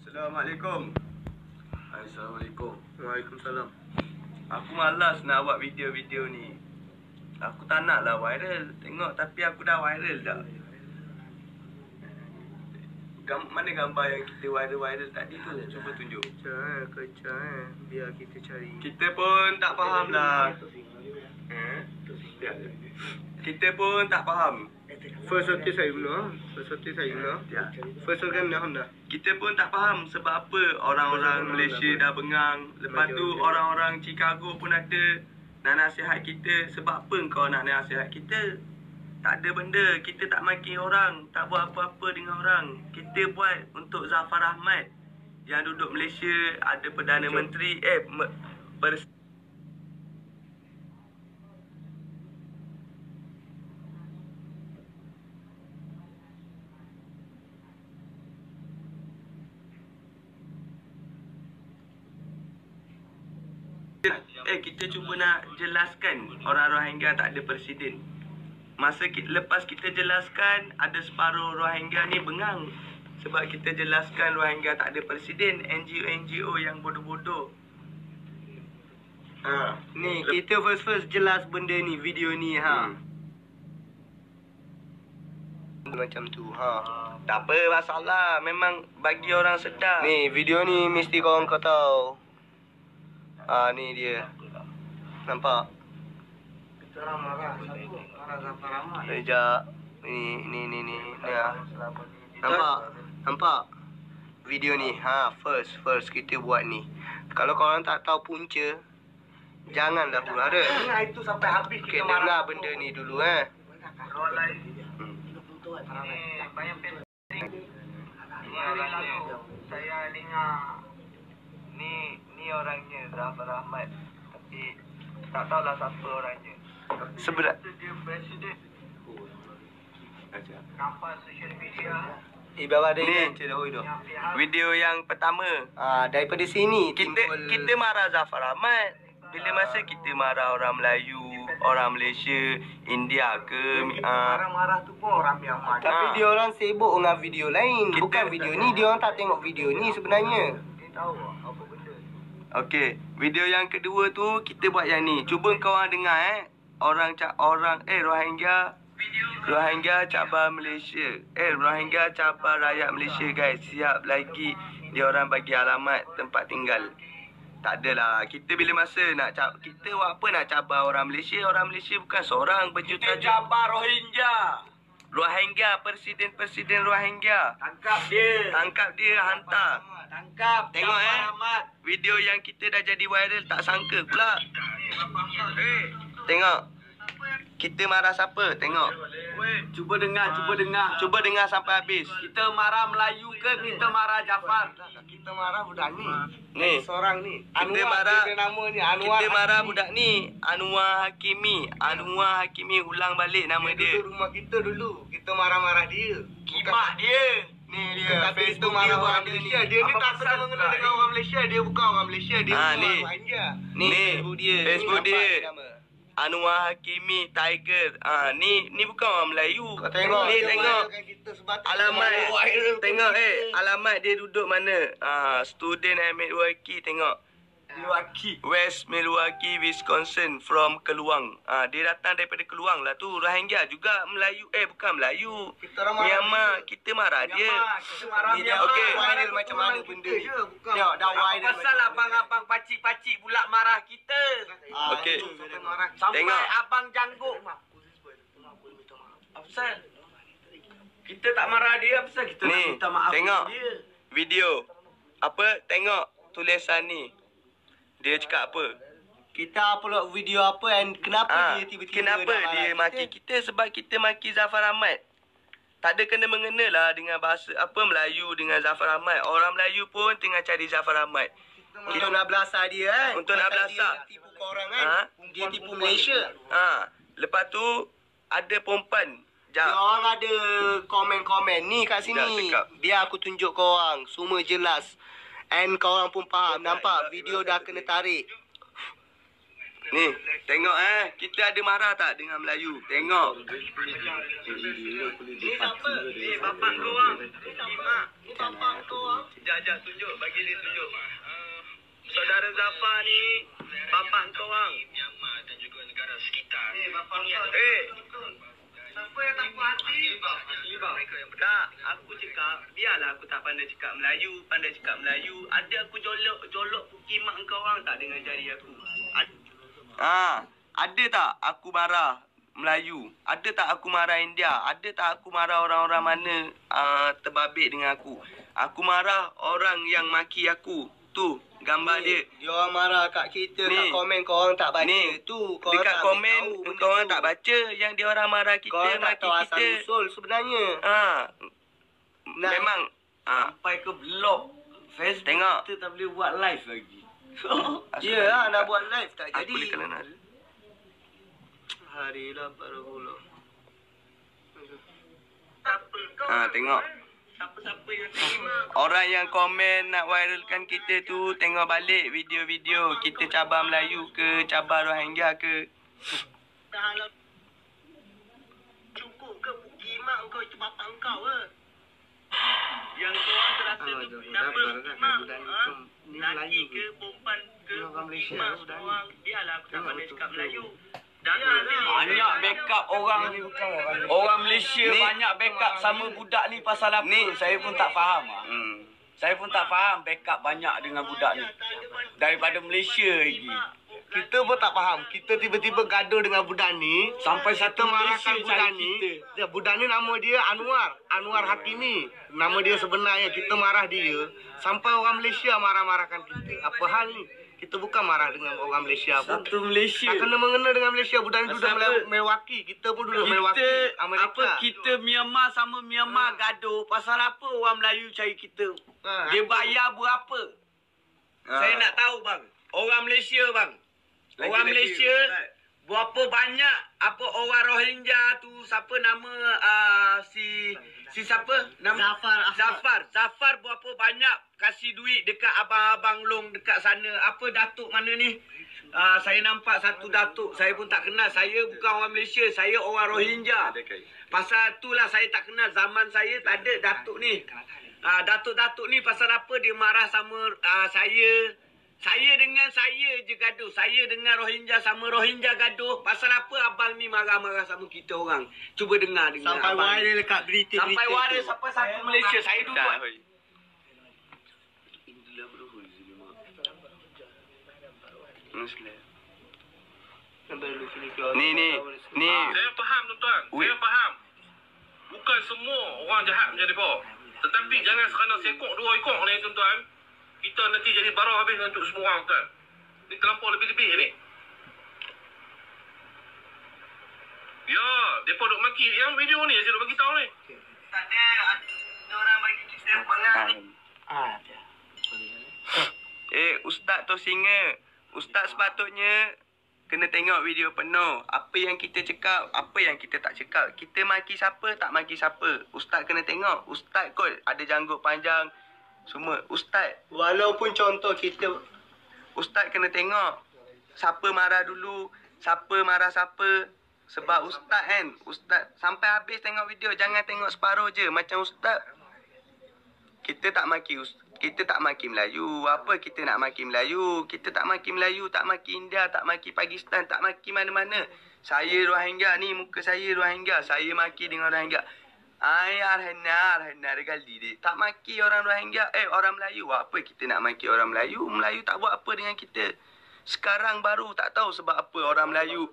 Assalamualaikum. Assalamualaikum. Waalaikumsalam. Aku malas nak buat video-video ni. Aku tak nak lah viral. Tengok tapi aku dah viral dah. Mana gambar yang kita viral tadi tu? Cuba tunjuk. Kecah biar kita cari. Kita pun tak faham lah. Kita pun tak faham. First hotel saya dulu. First hotel dah. Kita pun tak faham sebab apa orang-orang Malaysia dah bengang. Lepas tu orang-orang Chicago pun ada nak nasihat kita. Sebab apa kau nak nasihat kita? Tak ada benda. Kita tak maki orang. Tak buat apa-apa dengan orang. Kita buat untuk Zafar Ahmad yang duduk Malaysia. Ada Perdana Menteri. Kita cuba nak jelaskan orang Rohingya tak ada presiden. Lepas kita jelaskan, ada separuh Rohingya ni bengang. Sebab kita jelaskan Rohingya tak ada presiden. NGO yang bodoh-bodoh. Ni kita first jelas benda ni, video ni macam tu Tak apa masalah. Memang bagi orang sedar. Ni video ni mesti korang kau tahu. Ni dia. Nampak? Kita orang marah. Satu marah Zafar Ahmad. Sekejap. Ni Nampak? Video ni. First kita buat ni. Kalau korang tak tahu punca, janganlah pula ada. Dengar itu sampai habis Okay, kita dengar marah. benda ni dulu Banyak pendek. Ini orangnya. Saya dengar. Ni orangnya Zafar Ahmad. Tapi tak tahulah siapa orangnya. Sebenarnya Dia presiden. Nampak social media. Bawah dia Ni. kan dahulu tu. video yang pertama. Daripada sini Kita marah Zafar Ahmad. Bila masa kita marah orang Melayu, orang Malaysia, India ke Marah-marah tu pun orang Myanmar. Tapi dia orang sibuk dengan video lain. Bukan video ni. Dia orang tak tengok video ni sebenarnya. Dia tahu apa benda. Okey, video yang kedua tu kita buat yang ni. Cuba kau orang dengar Rohingya cabar Malaysia. Rohingya cabar rakyat Malaysia guys. Siap lagi dia orang bagi alamat tempat tinggal. Tak adalah. Kita bila masa kita buat apa nak cabar orang Malaysia? Orang Malaysia bukan seorang, berjuta-juta. Cabar Rohingya. Presiden Rohingya. Tangkap dia, hantar. Tangkap. Tengok Ahmad. video yang kita dah jadi viral tak sangka pula. Tengok. Kita marah siapa? Tengok. Cuba dengar. Cuba dengar sampai habis. Kita marah Melayu ke kita marah Jafar? Kita marah budak ni. Ni. Seorang ni. Kita marah. Dia nama ni Anwar. Kita marah budak ni. Anwar Hakimi ulang balik nama Dia dia. duduk rumah kita dulu. Kita marah-marah dia. Kimak dia. Ni dia. Tapi itu marah orang Malaysia. Dia ni tak pernah mengenal dengan orang Malaysia. Dia bukan orang Malaysia. Dia orang ni. Rohingya. Ni. Facebook dia. Nampak nama. Anwar Hakimi Tiger. Ni bukan orang Melayu. Kau tengok. Ni dia tengok. viralkan kita sebatas Alamat. viral. Tengok alamat dia duduk mana? Student Milwaukee tengok. West Milwaukee, Wisconsin from Keluang. Dia datang daripada Keluang lah tu. Rohingya juga Melayu. Bukan Melayu. Kita orang marah Myanmar. dia. Kita marah dia. Kita marah Ni dah Okey. viral macam mana benda ni. Bukan. Tengok dah viral. Pasal abang-abang pacik-pacik pula marah kita. Okey. Sampai Tengok. abang janggut. Apa pasal? Kita tak marah dia, apa pasal kita nak Ni, minta maaf tengok dia? video. Tengok tulisan ni. Dia cakap apa? Kita upload video apa and kenapa dia tiba-tiba Kenapa nak dia marah maki kita? Sebab kita maki Zafar Ahmad. Tak ada kena-mengena lah dengan bahasa Melayu dengan Zafar Ahmad. Orang Melayu pun tengah cari Zafar Ahmad. Untuk nak belasah dia kan. Untuk nak Pasal belasah. Dia tipu korang kan. Dia tipu Malaysia. Lepas tu ada perempuan. Dia orang ada komen-komen ni kat sini. Sekejap, cakap. Biar aku tunjuk korang. Semua jelas. And korang pun faham. Nampak video dah kena tarik. Ni, tengok kita ada marah tak dengan Melayu? Tengok. Ni siapa? Ni bapak kau orang. Imak. Ni bapak kau orang. Sekejap, tunjuk. Bagi dia tunjuk. Saudara Zafar ni, bapak kau orang. Myanmar dan juga negara sekitar. Bapak kau. Siapa yang tak puas hati? Tak, aku cakap, biarlah aku tak pandai cakap Melayu, Ada aku jolok pukimak kau orang tak dengan jari aku? Ada tak aku marah Melayu? Ada tak aku marah India? Ada tak aku marah orang-orang mana terbabit dengan aku? Aku marah orang yang maki aku. Tu, gambar dia. Dia orang marah kat kita, Ni. kat komen kau orang tak baca. Ni, Tu, kau orang dekat tak komen ambil tahu kau orang benda tak tu. baca yang dia orang marah kita, Kau orang tak maki tahu asal kita. usul sebenarnya. Nah, Memang Sampai ke blog Facebook Tengok. kita tak boleh buat live lagi. Ya lah, nak buat live tak aku jadi. boleh kena nak. Harilah barulah. Tengok. Siapa-siapa yang terima. Orang yang komen nak viralkan kita tu tengok balik video-video kita cabar Melayu ke, cabar Rohingya ke. Cukup ke pukimak kau itu bapak kau ke? Yang kau orang terasa tu nama pukimak. Laki ke, perempuan ke, pukimak semua orang. Biarlah aku tak pandai cakap Melayu. Banyak backup orang Malaysia Ni. banyak backup sama budak ni pasal apa? Ni. Saya pun tak faham. Saya pun tak faham backup banyak dengan budak ni. Daripada Malaysia lagi. Kita pun tak faham. Kita tiba-tiba gaduh dengan budak ni. Sampai Kita satu Malaysia marahkan budak cari ni. kita. Ya, budak ni nama dia Anwar. Anwar Hakimi. Nama dia sebenarnya. Kita marah dia. Sampai orang Malaysia marah-marahkan kita. Apa hal ni? Kita bukan marah dengan orang Malaysia pun. Satu Malaysia. Tak kena mengena dengan Malaysia. Budak ni duduk Pasal apa? Melwaki. Kita pun duduk Melwaki. Kita Amerika. kita Myanmar sama Myanmar gaduh pasal apa orang Melayu cari kita? Dia bayar berapa? Saya nak tahu bang. Orang Malaysia bang. Orang Malaysia berapa banyak apa orang Rohingya tu siapa nama si siapa nama Zafar berapa banyak kasih duit dekat abang-abang long dekat sana apa datuk mana ni saya nampak satu datuk saya pun tak kenal saya bukan orang Malaysia saya orang Rohingya pasal itulah saya tak kenal zaman saya tak ada datuk ni datuk-datuk ni pasal apa dia marah sama saya dengan saya je gaduh. Saya dengan Rohingya sama Rohingya gaduh. Pasal apa abang ni marah-marah sama kita orang? Cuba dengar Sampai abang viral ni. dekat berita-berita Sampai viral tu. sampai satu Malaysia. Saya duduk. Ni. Saya faham tuan-tuan. Saya faham. Bukan semua orang jahat menjadi bawah. Tetapi jangan sekadar sekok dua ekor ni tuan-tuan. Kita nanti jadi barang habis untuk semua orang tuan. Ni terlampau lebih-lebih ni. Ya, mereka duk maki yang video ni saya duk bagi tahu ni. Tak ada orang bagi kita pengang. Ustaz tu singa. Ustaz sepatutnya kena tengok video penuh. Apa yang kita cakap, apa yang kita tak cakap. Kita maki siapa, tak maki siapa. Ustaz kena tengok. Ustaz kot ada janggut panjang. Semua. Ustaz. Walaupun contoh kita. Ustaz kena tengok. Siapa marah dulu. Siapa marah siapa. Sebab Ustaz kan. Ustaz sampai habis tengok video. Jangan tengok separuh je. Macam Ustaz. Kita tak maki kita tak maki Melayu. Apa kita nak maki Melayu? Kita tak maki Melayu, tak maki India, tak maki Pakistan, tak maki mana-mana. Saya Rohingya ni, muka saya Rohingya. Saya maki dengan Rohingya. Ayar hennar kali dia. Tak maki orang Rohingya, orang Melayu. Apa kita nak maki orang Melayu? Melayu tak buat apa dengan kita. Sekarang baru tak tahu sebab apa orang Melayu.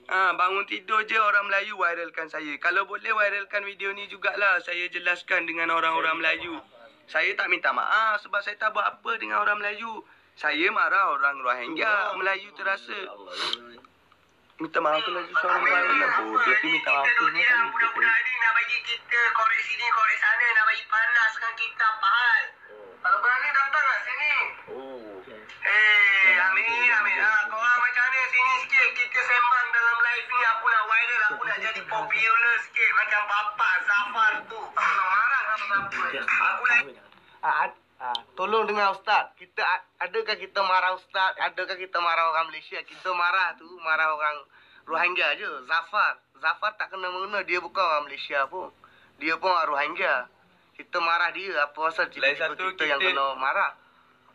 Bangun tidur je orang Melayu viralkan saya. Kalau boleh viralkan video ni jugalah. Saya jelaskan dengan orang-orang Melayu. Saya tak minta maaf sebab saya tak buat apa dengan orang Melayu. Saya marah orang Rohingya. Melayu terasa. Minta maaf tu lagi seorang viral lah. Bodoh tu minta maaf tu. Budak-budak ni nak bagi kita korek sini, korek sana. Nak bagi panaskan kita apa hal. Kalau berani datang lah sini. Amin. Korang macam mana sini sikit. Kita sembang dalam live ni. Aku nak viral. Aku nak jadi popular sikit. Macam bapak Zafar tu. Aku nak marah apa-apa. Aku nak... Tolong dengar Ustaz. Adakah kita marah Ustaz? Adakah kita marah orang Malaysia? Kita marah orang Rohingya je. Zafar tak kena mengena. Dia bukan orang Malaysia pun. Dia pun orang Rohingya. Kita marah dia. Apa pasal kita yang kena marah?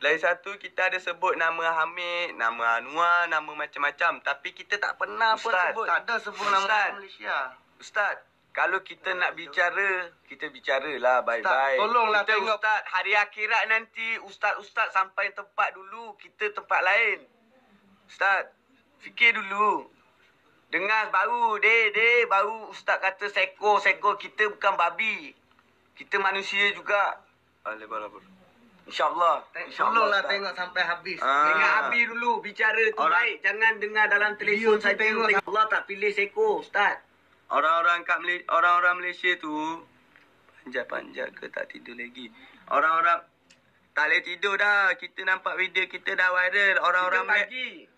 Lain satu, kita ada sebut nama Hamid, nama Anwar, nama macam-macam. Tapi kita tak pernah pun sebut. Tak ada sebut nama orang Malaysia. Ustaz, kalau kita nak bicara, kita bicaralah baik-baik. Tolonglah kita tengok. Ustaz, hari akhirat nanti, Ustaz-Ustaz sampai tempat dulu, kita tempat lain. Ustaz, fikir dulu. Dengar baru, baru Ustaz kata seko, kita bukan babi. Kita manusia juga. InsyaAllah. Tolonglah tengok sampai habis. Dengar habis dulu bicara tu baik. Jangan dengar dalam telefon saja. Allah tak pilih seko, Ustaz. Orang-orang Malaysia tu panjat ke tak tidur lagi. Orang-orang tak boleh tidur dah. Kita nampak video kita dah viral.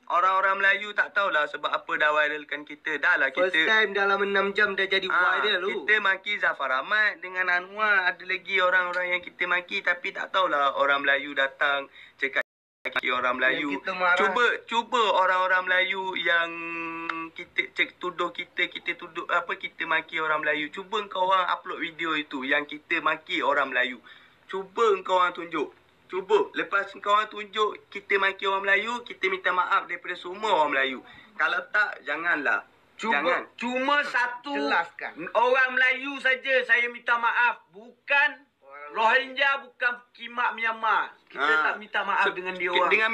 Orang-orang Melayu tak tahulah sebab apa dah viralkan kita. Dah lah kita. First time dalam 6 jam dah jadi viral tu. Kita maki Zafar Ahmad dengan Anwar. Ada lagi orang-orang yang kita maki tapi tak tahulah orang Melayu datang cakap orang Melayu. Cuba orang-orang Melayu yang kita tuduh kita tuduh kita maki orang Melayu. Cuba engkau orang upload video itu yang kita maki orang Melayu. Cuba engkau orang tunjuk. Cuba. Lepas kau orang tunjuk kita maki orang Melayu, kita minta maaf daripada semua orang Melayu. Kalau tak, janganlah. Cuma satu. Jelaskan. Orang Melayu saja saya minta maaf. Bukan Rohingya, bukan Kimak Myanmar. Kita tak minta maaf dengan dia orang. Dengan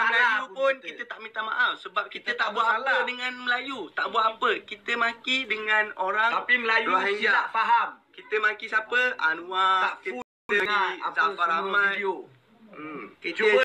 Melayu pun kita tak minta maaf. Sebab kita tak buat apa dengan Melayu. Tak buat apa. Kita maki dengan orang tapi Melayu Rohingya. silap faham. Kita maki siapa? Anwar. Tak full Zafar Ahmad. video. Cuba